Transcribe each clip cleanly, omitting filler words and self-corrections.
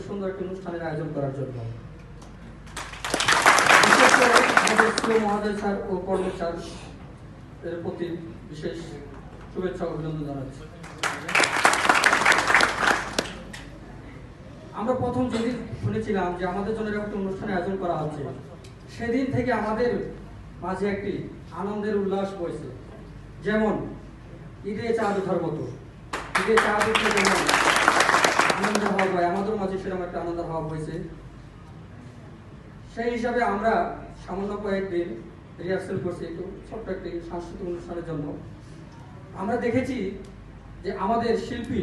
সুন্দর একটি অনুষ্ঠানের আয়োজন করার জন্য। বিশেষ করে আমাদের প্রিয় মহোদয় স্যার ও কর্ম স্যার এর প্রতি বিশেষ শুভেচ্ছা ও অভিনন্দন জানাচ্ছি। আমরা প্রথম যেদিন শুনেছিলাম যে আমাদের জন্য একটা অনুষ্ঠানের আয়োজন করা হচ্ছে, সেদিন থেকে আমাদের মাঝে একটি আনন্দের উল্লাস বইছে। যেমন ঈদে চাঁদ ওঠার মতো, ঈদে চাঁদ উঠলে যেমন আনন্দের হওয়া হয়, আমাদের মাঝে সেরকম একটা আনন্দের হওয়া হয়েছে। সেই হিসাবে আমরা সামান্য কয়েকদিন রিহার্সেল করছি একটু ছোট্ট একটি সাংস্কৃতিক অনুষ্ঠানের জন্য। আমরা দেখেছি যে আমাদের শিল্পী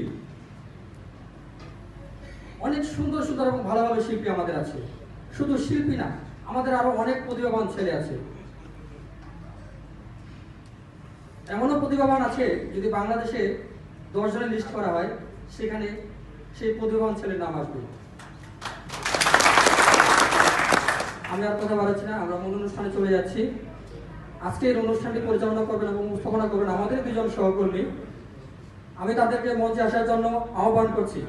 অনেক সুন্দর সুন্দর এবং ভালো ভালো শিল্পী আমাদের আছে। শুধু শিল্পী না, আমাদের আরো অনেক প্রতিভাবান ছেলে আছে। এমনও প্রতিভাবান আছে, যদি বাংলাদেশে 10 জনের লিস্ট করা হয়, সেখানে সেই প্রতিভাবান ছেলের নাম আসবে। আমি আর কথা বাড়াচ্ছি না, আমরা মূল অনুষ্ঠানে চলে যাচ্ছি। আজকের অনুষ্ঠানটি পরিচালনা করবেন এবং উপস্থাপনা করবেন আমাদের 2 জন সহকর্মী। আমি তাদেরকে মঞ্চে আসার জন্য আহ্বান করছি।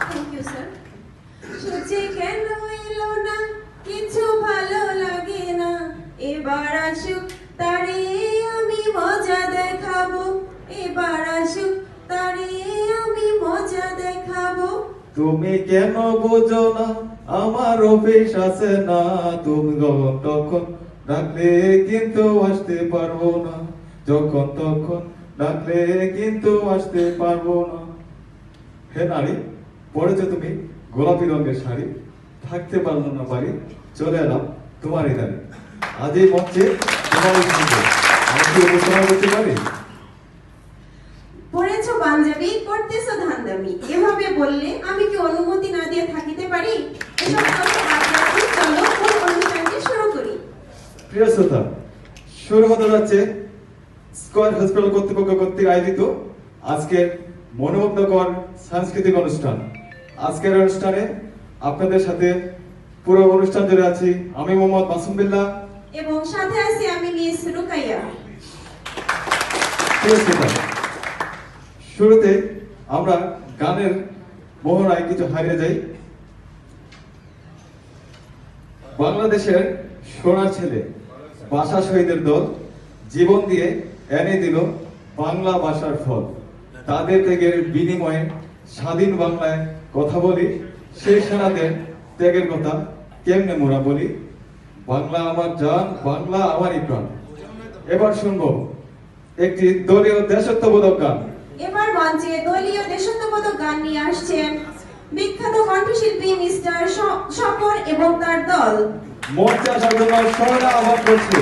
Thank you sir. সূর্যে কেন এলো না, কিছু ভালো লাগে না, এবার আসুক তারে আমি মজা দেখাবো, এবার আসুক তারে আমি মজা দেখাবো। তুমি কেন বোঝো না আমার অফিস আছে না, তুমি যখন তখন ডাকলে কিন্তু আসতে পারবো না, যখন তখন ডাকলে কিন্তু আসতে পারবো না। হে নারী, পড়েছো তুমি গোলাপি রঙের শাড়ি, থাকতে পারলো না বাড়ি, চলে এলাম তোমার এখানে। আজ এই মঞ্চে তোমার আমি কি উপস্থাপনা করতে পারি? পড়েছো পাঞ্জাবি, করতেছো ধান্দামি, এভাবে বললে আমি কি অনুমতি না দিয়ে থাকিতে পারি? এসব কথা বাদ রাখি, চলো মূল অনুষ্ঠানটি শুরু করি। প্রিয় শ্রোতা, শুরু হতে যাচ্ছে স্কয়ার হসপিটাল কর্তৃপক্ষ কর্তৃক আয়োজিত আজকের মনোমুগ্ধকর সাংস্কৃতিক অনুষ্ঠান। আজকের অনুষ্ঠানে আপনাদের সাথে পুরো অনুষ্ঠান জুড়ে আছি আমি মোহাম্মদ মাসুম বিল্লাহ এবং সাথে আছি আমি মিস রুকাইয়া। প্রিয় শ্রোতা, শুরুতে আমরা গানের মোহনায় কিছু হারিয়ে যাই। বাংলাদেশের সোনার ছেলে ভাষা শহীদের দল জীবন দিয়ে এনে দিল বাংলা ভাষার ফল। তাদের ত্যাগের বিনিময়ে স্বাধীন বাংলায় কথা বলি, সেই সেনাদের ত্যাগের কথা কেমনে মোরা বলি। বাংলা আমার জান, বাংলা আমারই প্রাণ। এবার শুনবো একটি দলীয় দেশাত্মবোধক গান। এবার মঞ্চে দলীয় দেশাত্মবোধক গান নিয়ে আসছেন বিখ্যাত কণ্ঠশিল্পী মিস্টার স্বপন এবং তার দল। মঞ্চে আসার জন্য সবাই আহ্বান করছি।